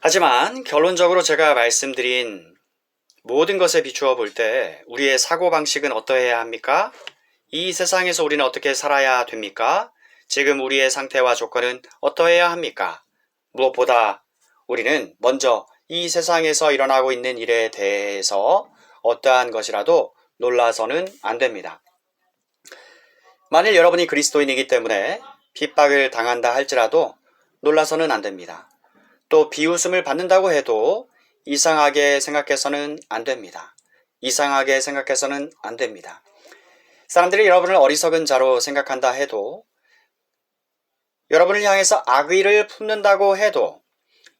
하지만 결론적으로 제가 말씀드린 모든 것에 비추어 볼 때 우리의 사고방식은 어떠해야 합니까? 이 세상에서 우리는 어떻게 살아야 됩니까? 지금 우리의 상태와 조건은 어떠해야 합니까? 무엇보다 우리는 먼저 이 세상에서 일어나고 있는 일에 대해서 어떠한 것이라도 놀라서는 안 됩니다. 만일 여러분이 그리스도인이기 때문에 핍박을 당한다 할지라도 놀라서는 안 됩니다. 또 비웃음을 받는다고 해도 이상하게 생각해서는 안 됩니다. 이상하게 생각해서는 안 됩니다. 사람들이 여러분을 어리석은 자로 생각한다 해도, 여러분을 향해서 악의를 품는다고 해도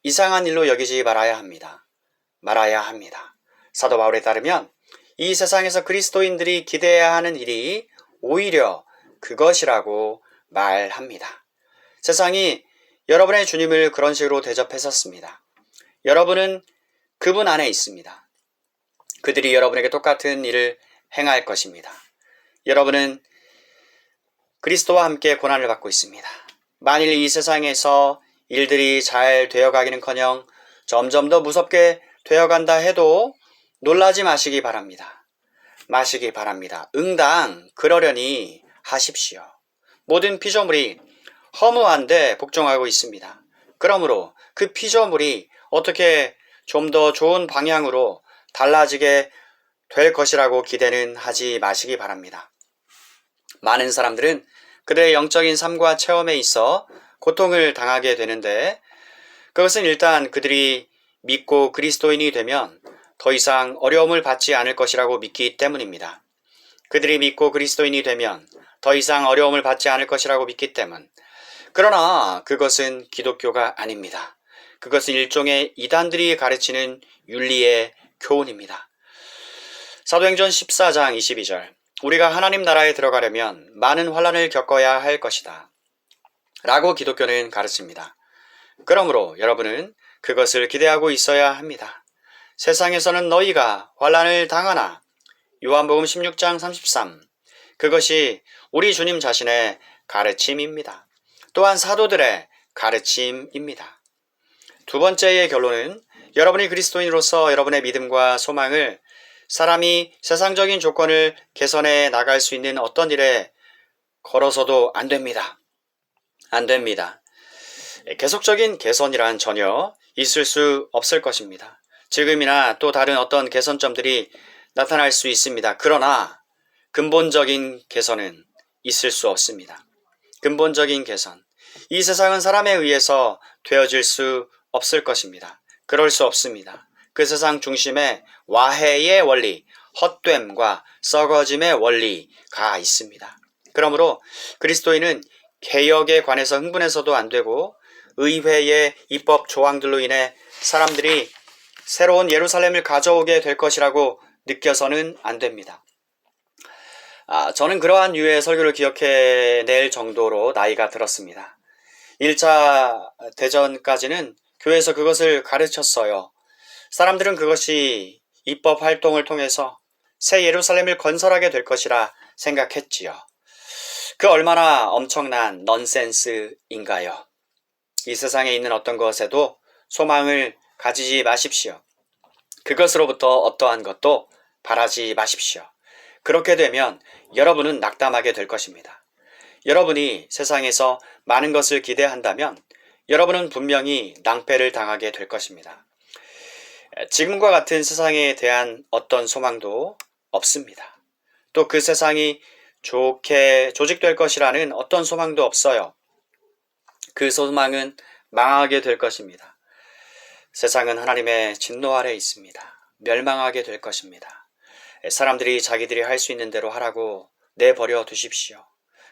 이상한 일로 여기지 말아야 합니다. 말아야 합니다. 사도 바울에 따르면 이 세상에서 그리스도인들이 기대해야 하는 일이 오히려 그것이라고 말합니다. 세상이 여러분의 주님을 그런 식으로 대접했었습니다. 여러분은 그분 안에 있습니다. 그들이 여러분에게 똑같은 일을 행할 것입니다. 여러분은 그리스도와 함께 고난을 받고 있습니다. 만일 이 세상에서 일들이 잘 되어가기는커녕 점점 더 무섭게 되어간다 해도 놀라지 마시기 바랍니다. 마시기 바랍니다. 응당 그러려니 하십시오. 모든 피조물이 허무한데 복종하고 있습니다. 그러므로 그 피조물이 어떻게 좀 더 좋은 방향으로 달라지게 될 것이라고 기대는 하지 마시기 바랍니다. 많은 사람들은 그들의 영적인 삶과 체험에 있어 고통을 당하게 되는데, 그것은 일단 그들이 믿고 그리스도인이 되면 더 이상 어려움을 받지 않을 것이라고 믿기 때문입니다. 그들이 믿고 그리스도인이 되면 더 이상 어려움을 받지 않을 것이라고 믿기 때문. 그러나 그것은 기독교가 아닙니다. 그것은 일종의 이단들이 가르치는 윤리의 교훈입니다. 사도행전 14장 22절. 우리가 하나님 나라에 들어가려면 많은 환난을 겪어야 할 것이다 라고 기독교는 가르칩니다. 그러므로 여러분은 그것을 기대하고 있어야 합니다. 세상에서는 너희가 환난을 당하나. 요한복음 16장 33. 그것이 우리 주님 자신의 가르침입니다. 또한 사도들의 가르침입니다. 두 번째의 결론은 여러분이 그리스도인으로서 여러분의 믿음과 소망을 사람이 세상적인 조건을 개선해 나갈 수 있는 어떤 일에 걸어서도 안 됩니다. 안 됩니다. 계속적인 개선이란 전혀 있을 수 없을 것입니다. 지금이나 또 다른 어떤 개선점들이 나타날 수 있습니다. 그러나 근본적인 개선은 있을 수 없습니다. 근본적인 개선. 이 세상은 사람에 의해서 되어질 수 없을 것입니다. 그럴 수 없습니다. 그 세상 중심에 와해의 원리, 헛됨과 썩어짐의 원리가 있습니다. 그러므로 그리스도인은 개혁에 관해서 흥분해서도 안 되고, 의회의 입법 조항들로 인해 사람들이 새로운 예루살렘을 가져오게 될 것이라고 느껴서는 안 됩니다. 저는 그러한 유의 설교를 기억해낼 정도로 나이가 들었습니다. 1차 대전까지는 교회에서 그것을 가르쳤어요. 사람들은 그것이 입법 활동을 통해서 새 예루살렘을 건설하게 될 것이라 생각했지요. 그 얼마나 엄청난 넌센스인가요? 이 세상에 있는 어떤 것에도 소망을 가지지 마십시오. 그것으로부터 어떠한 것도 바라지 마십시오. 그렇게 되면 여러분은 낙담하게 될 것입니다. 여러분이 세상에서 많은 것을 기대한다면 여러분은 분명히 낭패를 당하게 될 것입니다. 지금과 같은 세상에 대한 어떤 소망도 없습니다. 또 그 세상이 좋게 조직될 것이라는 어떤 소망도 없어요. 그 소망은 망하게 될 것입니다. 세상은 하나님의 진노 아래 있습니다. 멸망하게 될 것입니다. 사람들이 자기들이 할 수 있는 대로 하라고 내버려 두십시오.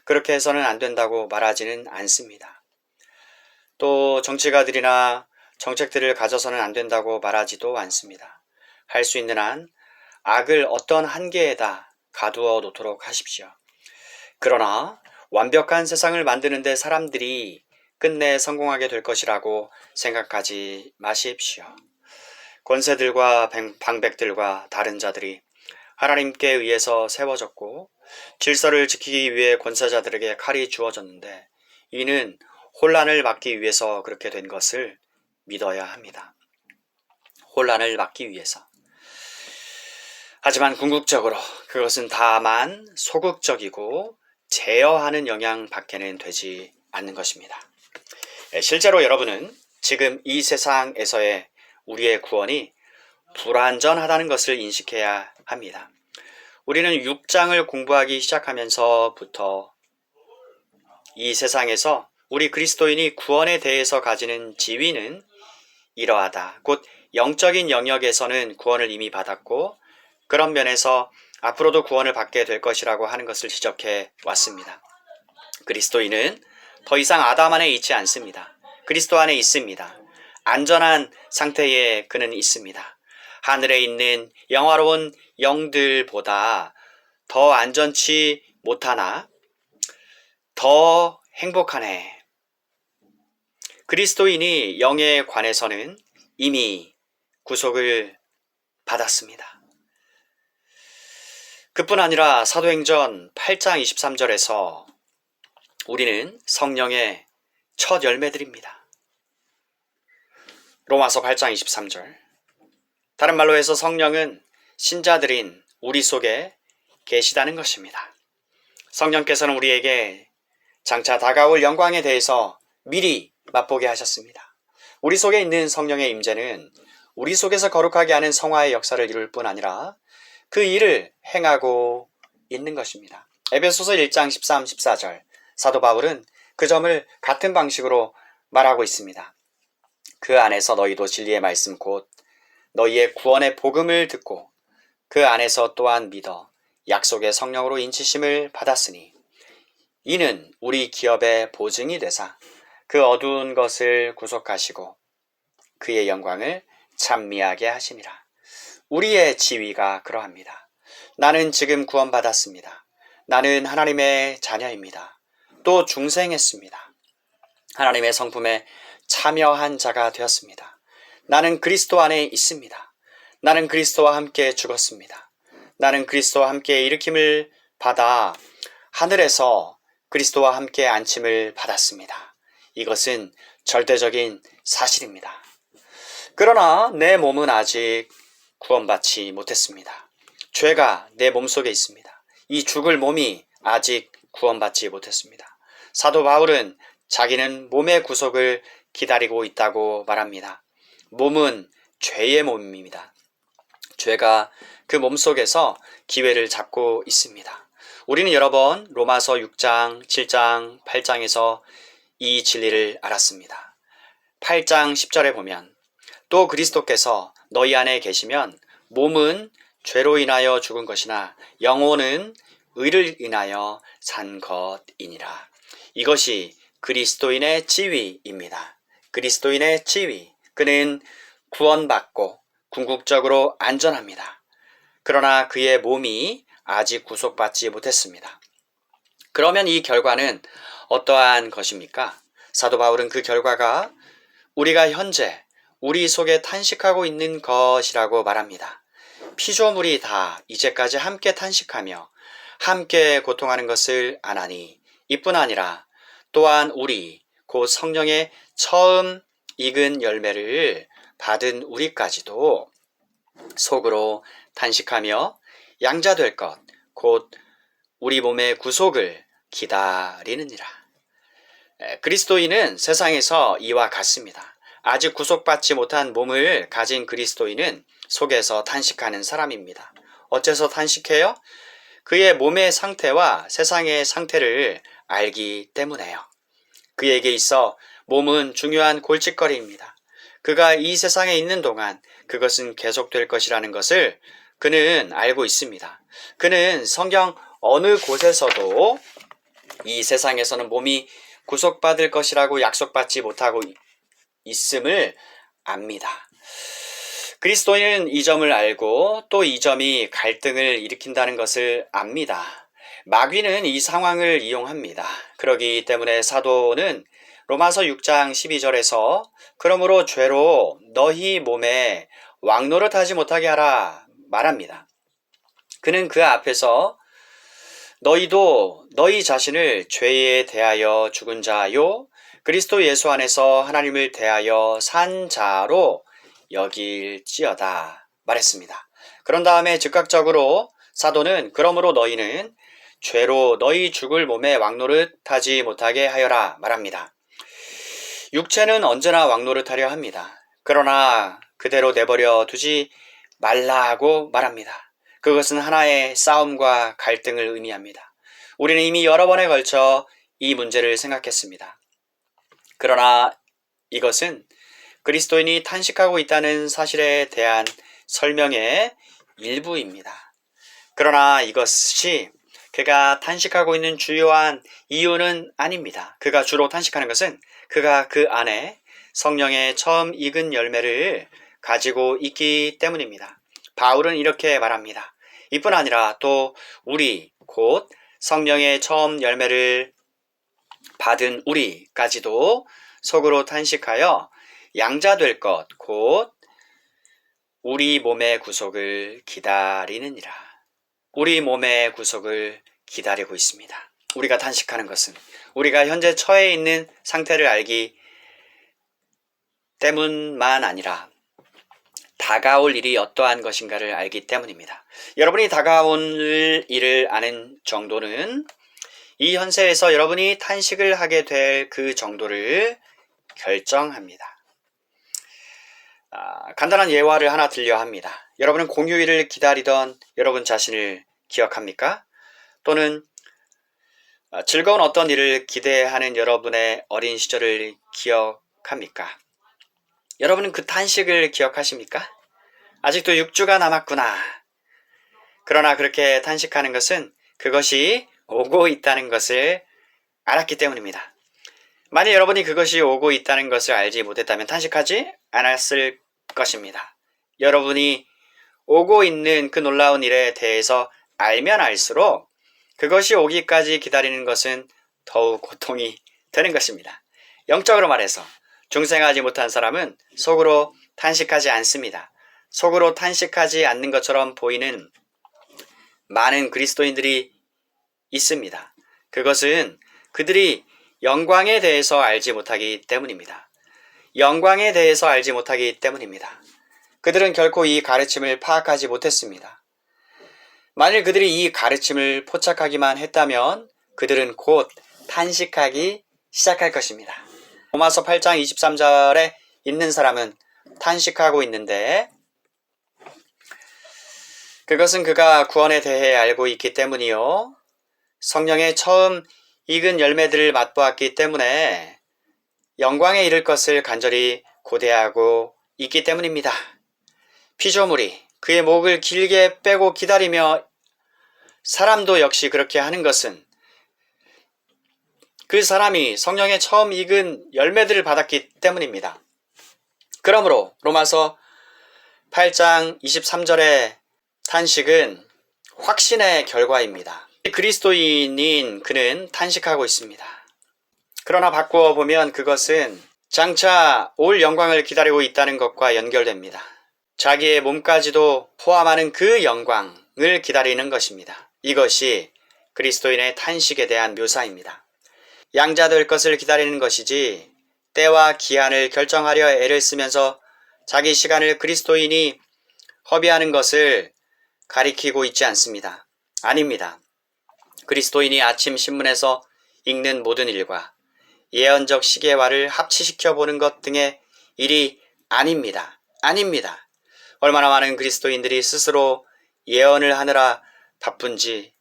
그렇게 해서는 안 된다고 말하지는 않습니다. 또 정치가들이나 정책들을 가져서는 안 된다고 말하지도 않습니다. 할 수 있는 한 악을 어떤 한계에다 가두어 놓도록 하십시오. 그러나 완벽한 세상을 만드는데 사람들이 끝내 성공하게 될 것이라고 생각하지 마십시오. 권세들과 방백들과 다른 자들이 하나님께 의해서 세워졌고 질서를 지키기 위해 권세자들에게 칼이 주어졌는데, 이는 혼란을 막기 위해서 그렇게 된 것을 믿어야 합니다. 혼란을 막기 위해서. 하지만 궁극적으로 그것은 다만 소극적이고 제어하는 영향밖에는 되지 않는 것입니다. 실제로 여러분은 지금 이 세상에서의 우리의 구원이 불완전하다는 것을 인식해야 합니다. 우리는 6장을 공부하기 시작하면서부터 이 세상에서 우리 그리스도인이 구원에 대해서 가지는 지위는 이러하다. 곧 영적인 영역에서는 구원을 이미 받았고 그런 면에서 앞으로도 구원을 받게 될 것이라고 하는 것을 지적해 왔습니다. 그리스도인은 더 이상 아담 안에 있지 않습니다. 그리스도 안에 있습니다. 안전한 상태에 그는 있습니다. 하늘에 있는 영화로운 영들보다 더 안전치 못하나 더 행복하네. 그리스도인이 영에 관해서는 이미 구속을 받았습니다. 그뿐 아니라 사도행전 8장 23절에서 우리는 성령의 첫 열매들입니다. 로마서 8장 23절. 다른 말로 해서 성령은 신자들인 우리 속에 계시다는 것입니다. 성령께서는 우리에게 장차 다가올 영광에 대해서 미리 맛보게 하셨습니다. 우리 속에 있는 성령의 임재는 우리 속에서 거룩하게 하는 성화의 역사를 이룰 뿐 아니라 그 일을 행하고 있는 것입니다. 에베소서 1장 13, 14절. 사도 바울은 그 점을 같은 방식으로 말하고 있습니다. 그 안에서 너희도 진리의 말씀 곧 너희의 구원의 복음을 듣고 그 안에서 또한 믿어 약속의 성령으로 인치심을 받았으니 이는 우리 기업의 보증이 되사 그 어두운 것을 구속하시고 그의 영광을 찬미하게 하심이라. 우리의 지위가 그러합니다. 나는 지금 구원받았습니다. 나는 하나님의 자녀입니다. 또 중생했습니다. 하나님의 성품에 참여한 자가 되었습니다. 나는 그리스도 안에 있습니다. 나는 그리스도와 함께 죽었습니다. 나는 그리스도와 함께 일으킴을 받아 하늘에서 그리스도와 함께 안침을 받았습니다. 이것은 절대적인 사실입니다. 그러나 내 몸은 아직 구원받지 못했습니다. 죄가 내 몸속에 있습니다. 이 죽을 몸이 아직 구원받지 못했습니다. 사도 바울은 자기는 몸의 구속을 기다리고 있다고 말합니다. 몸은 죄의 몸입니다. 죄가 그 몸속에서 기회를 잡고 있습니다. 우리는 여러 번 로마서 6장, 7장, 8장에서 이 진리를 알았습니다. 8장 10절에 보면 또 그리스도께서 너희 안에 계시면 몸은 죄로 인하여 죽은 것이나 영혼은 의를 인하여 산 것이니라. 이것이 그리스도인의 지위입니다. 그리스도인의 지위. 그는 구원받고 궁극적으로 안전합니다. 그러나 그의 몸이 아직 구속받지 못했습니다. 그러면 이 결과는 어떠한 것입니까? 사도 바울은 그 결과가 우리가 현재 우리 속에 탄식하고 있는 것이라고 말합니다. 피조물이 다 이제까지 함께 탄식하며 함께 고통하는 것을 아나니 이뿐 아니라 또한 우리 곧 성령의 처음 익은 열매를 받은 우리까지도 속으로 탄식하며 양자될 것 곧 우리 몸의 구속을 기다리느니라. 그리스도인은 세상에서 이와 같습니다. 아직 구속받지 못한 몸을 가진 그리스도인은 속에서 탄식하는 사람입니다. 어째서 탄식해요? 그의 몸의 상태와 세상의 상태를 알기 때문에요. 그에게 있어 몸은 중요한 골칫거리입니다. 그가 이 세상에 있는 동안 그것은 계속될 것이라는 것을 그는 알고 있습니다. 그는 성경 어느 곳에서도 이 세상에서는 몸이 구속받을 것이라고 약속받지 못하고 있음을 압니다. 그리스도인은 이 점을 알고 또 이 점이 갈등을 일으킨다는 것을 압니다. 마귀는 이 상황을 이용합니다. 그러기 때문에 사도는 로마서 6장 12절에서 그러므로 죄로 너희 몸에 왕노릇하지 못하게 하라 말합니다. 그는 그 앞에서 너희도 너희 자신을 죄에 대하여 죽은 자요 그리스도 예수 안에서 하나님을 대하여 산 자로 여길지어다 말했습니다. 그런 다음에 즉각적으로 사도는 그러므로 너희는 죄로 너희 죽을 몸에 왕노릇하지 못하게 하여라 말합니다. 육체는 언제나 왕노릇하려 합니다. 그러나 그대로 내버려 두지 말라 하고 말합니다. 그것은 하나의 싸움과 갈등을 의미합니다. 우리는 이미 여러 번에 걸쳐 이 문제를 생각했습니다. 그러나 이것은 그리스도인이 탄식하고 있다는 사실에 대한 설명의 일부입니다. 그러나 이것이 그가 탄식하고 있는 주요한 이유는 아닙니다. 그가 주로 탄식하는 것은 그가 그 안에 성령의 처음 익은 열매를 가지고 있기 때문입니다. 바울은 이렇게 말합니다. 이뿐 아니라 또 우리 곧 성령의 처음 열매를 받은 우리까지도 속으로 탄식하여 양자 될 것 곧 우리 몸의 구속을 기다리느니라. 우리 몸의 구속을 기다리고 있습니다. 우리가 탄식하는 것은 우리가 현재 처해 있는 상태를 알기 때문만 아니라 다가올 일이 어떠한 것인가를 알기 때문입니다. 여러분이 다가올 일을 아는 정도는 이 현세에서 여러분이 탄식을 하게 될 그 정도를 결정합니다. 간단한 예화를 하나 들려 합니다. 여러분은 공휴일을 기다리던 여러분 자신을 기억합니까? 또는 즐거운 어떤 일을 기대하는 여러분의 어린 시절을 기억합니까? 여러분은 그 탄식을 기억하십니까? 아직도 6주가 남았구나. 그러나 그렇게 탄식하는 것은 그것이 오고 있다는 것을 알았기 때문입니다. 만약 여러분이 그것이 오고 있다는 것을 알지 못했다면 탄식하지 않았을 것입니다. 여러분이 오고 있는 그 놀라운 일에 대해서 알면 알수록 그것이 오기까지 기다리는 것은 더욱 고통이 되는 것입니다. 영적으로 말해서 중생하지 못한 사람은 속으로 탄식하지 않습니다. 속으로 탄식하지 않는 것처럼 보이는 많은 그리스도인들이 있습니다. 그것은 그들이 영광에 대해서 알지 못하기 때문입니다. 영광에 대해서 알지 못하기 때문입니다. 그들은 결코 이 가르침을 파악하지 못했습니다. 만일 그들이 이 가르침을 포착하기만 했다면 그들은 곧 탄식하기 시작할 것입니다. 로마서 8장 23절에 있는 사람은 탄식하고 있는데 그것은 그가 구원에 대해 알고 있기 때문이요. 성령의 처음 익은 열매들을 맛보았기 때문에 영광에 이를 것을 간절히 고대하고 있기 때문입니다. 피조물이 그의 목을 길게 빼고 기다리며 사람도 역시 그렇게 하는 것은 그 사람이 성령의 처음 익은 열매들을 받았기 때문입니다. 그러므로 로마서 8장 23절의 탄식은 확신의 결과입니다. 그리스도인인 그는 탄식하고 있습니다. 그러나 바꾸어 보면 그것은 장차 올 영광을 기다리고 있다는 것과 연결됩니다. 자기의 몸까지도 포함하는 그 영광을 기다리는 것입니다. 이것이 그리스도인의 탄식에 대한 묘사입니다. 양자될 것을 기다리는 것이지 때와 기한을 결정하려 애를 쓰면서 자기 시간을 그리스도인이 허비하는 것을 가리키고 있지 않습니다. 아닙니다. 그리스도인이 아침 신문에서 읽는 모든 일과 예언적 시계화를 합치시켜 보는 것 등의 일이 아닙니다. 아닙니다. 얼마나 많은 그리스도인들이 스스로 예언을 하느라 바쁜지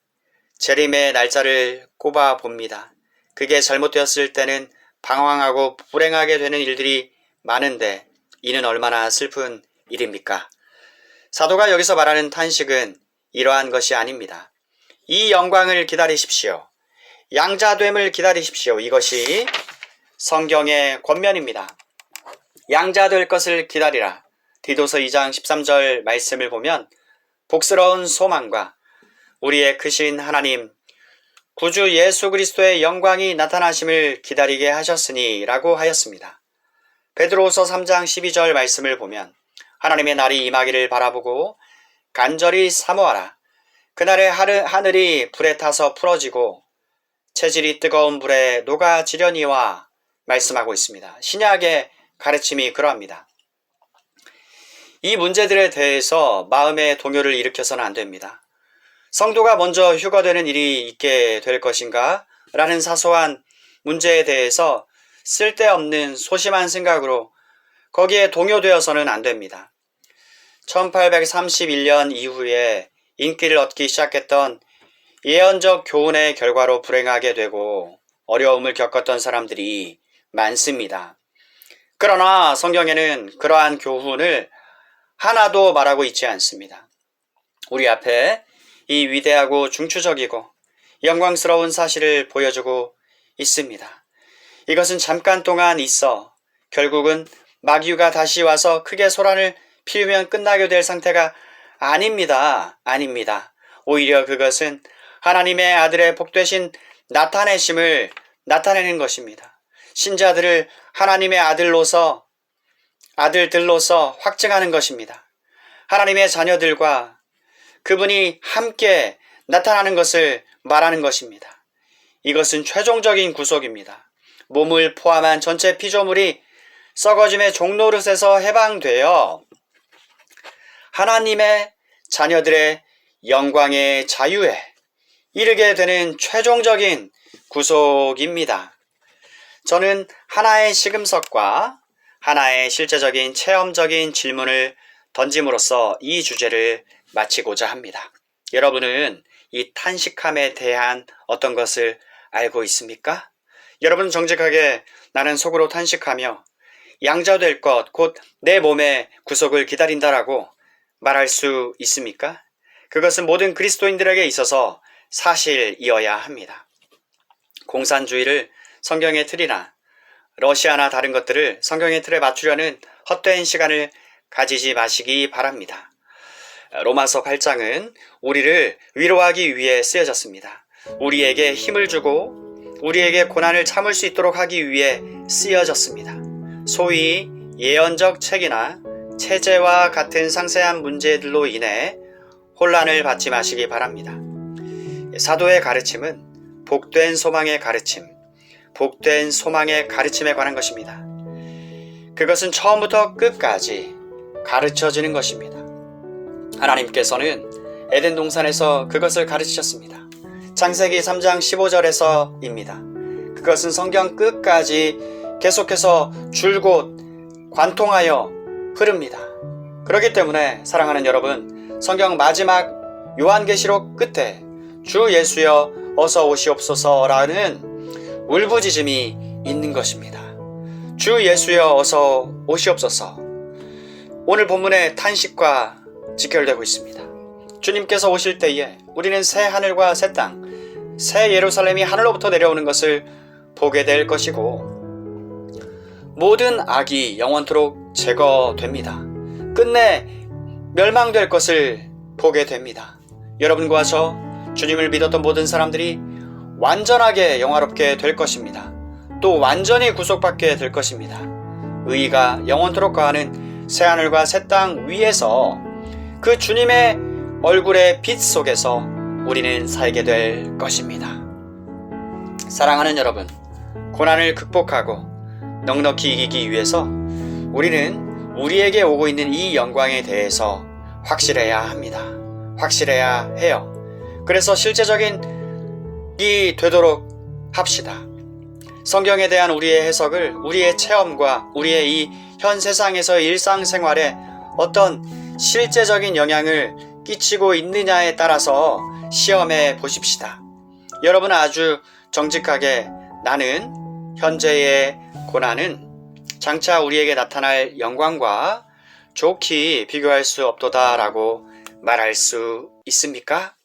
재림의 날짜를 꼽아 봅니다. 그게 잘못되었을 때는 방황하고 불행하게 되는 일들이 많은데 이는 얼마나 슬픈 일입니까? 사도가 여기서 말하는 탄식은 이러한 것이 아닙니다. 이 영광을 기다리십시오. 양자됨을 기다리십시오. 이것이 성경의 권면입니다. 양자될 것을 기다리라. 디도서 2장 13절 말씀을 보면 복스러운 소망과 우리의 크신 하나님 구주 예수 그리스도의 영광이 나타나심을 기다리게 하셨으니 라고 하였습니다. 베드로후서 3장 12절 말씀을 보면 하나님의 날이 임하기를 바라보고 간절히 사모하라. 그날에 하늘이 불에 타서 풀어지고 체질이 뜨거운 불에 녹아지려니와 말씀하고 있습니다. 신약의 가르침이 그러합니다. 이 문제들에 대해서 마음의 동요를 일으켜서는 안 됩니다. 성도가 먼저 휴거되는 일이 있게 될 것인가? 라는 사소한 문제에 대해서 쓸데없는 소심한 생각으로 거기에 동요되어서는 안 됩니다. 1831년 이후에 인기를 얻기 시작했던 예언적 교훈의 결과로 불행하게 되고 어려움을 겪었던 사람들이 많습니다. 그러나 성경에는 그러한 교훈을 하나도 말하고 있지 않습니다. 우리 앞에 이 위대하고 중추적이고 영광스러운 사실을 보여주고 있습니다. 이것은 잠깐 동안 있어 결국은 마귀가 다시 와서 크게 소란을 피우면 끝나게 될 상태가 아닙니다. 오히려 그것은 하나님의 아들의 복되신 나타내심을 나타내는 것입니다. 신자들을 하나님의 아들들로서 확증하는 것입니다. 하나님의 자녀들과 그분이 함께 나타나는 것을 말하는 것입니다. 이것은 최종적인 구속입니다. 몸을 포함한 전체 피조물이 썩어짐의 종노릇에서 해방되어 하나님의 자녀들의 영광의 자유에 이르게 되는 최종적인 구속입니다. 저는 하나의 시금석과 하나의 실제적인 체험적인 질문을 던짐으로써 이 주제를 마치고자 합니다. 여러분은 이 탄식함에 대한 어떤 것을 알고 있습니까? 여러분 정직하게 나는 속으로 탄식하며 양자될 것, 곧 내 몸의 구속을 기다린다라고 말할 수 있습니까? 그것은 모든 그리스도인들에게 있어서 사실이어야 합니다. 공산주의를 성경의 틀이나 러시아나 다른 것들을 성경의 틀에 맞추려는 헛된 시간을 가지지 마시기 바랍니다. 로마서 8장은 우리를 위로하기 위해 쓰여졌습니다. 우리에게 힘을 주고 우리에게 고난을 참을 수 있도록 하기 위해 쓰여졌습니다. 소위 예언적 책이나 체제와 같은 상세한 문제들로 인해 혼란을 받지 마시기 바랍니다. 사도의 가르침은 복된 소망의 가르침에 관한 것입니다. 그것은 처음부터 끝까지 가르쳐지는 것입니다. 하나님께서는 에덴 동산에서 그것을 가르치셨습니다. 창세기 3장 15절에서입니다. 그것은 성경 끝까지 계속해서 줄곧 관통하여 흐릅니다. 그렇기 때문에 사랑하는 여러분, 성경 마지막 요한계시록 끝에 주 예수여 어서 오시옵소서라는 울부짖음이 있는 것입니다. 주 예수여 어서 오시옵소서. 오늘 본문의 탄식과 직결되고 있습니다. 주님께서 오실 때에 우리는 새 하늘과 새 땅, 새 예루살렘이 하늘로부터 내려오는 것을 보게 될 것이고 모든 악이 영원토록 제거됩니다. 끝내 멸망될 것을 보게 됩니다. 여러분과 저 주님을 믿었던 모든 사람들이 완전하게 영화롭게 될 것입니다. 또 완전히 구속받게 될 것입니다. 의가 영원토록 거하는 새하늘과 새 땅 위에서 그 주님의 얼굴의 빛 속에서 우리는 살게 될 것입니다. 사랑하는 여러분, 고난을 극복하고 넉넉히 이기기 위해서 우리는 우리에게 오고 있는 이 영광에 대해서 확실해야 합니다. 확실해야 해요. 그래서 실제적인 이 되도록 합시다. 성경에 대한 우리의 해석을 우리의 체험과 우리의 이 현 세상에서의 일상생활에 어떤 실제적인 영향을 끼치고 있느냐에 따라서 시험해 보십시다. 여러분은 아주 정직하게 나는 현재의 고난은 장차 우리에게 나타날 영광과 좋게 비교할 수 없도다 라고 말할 수 있습니까?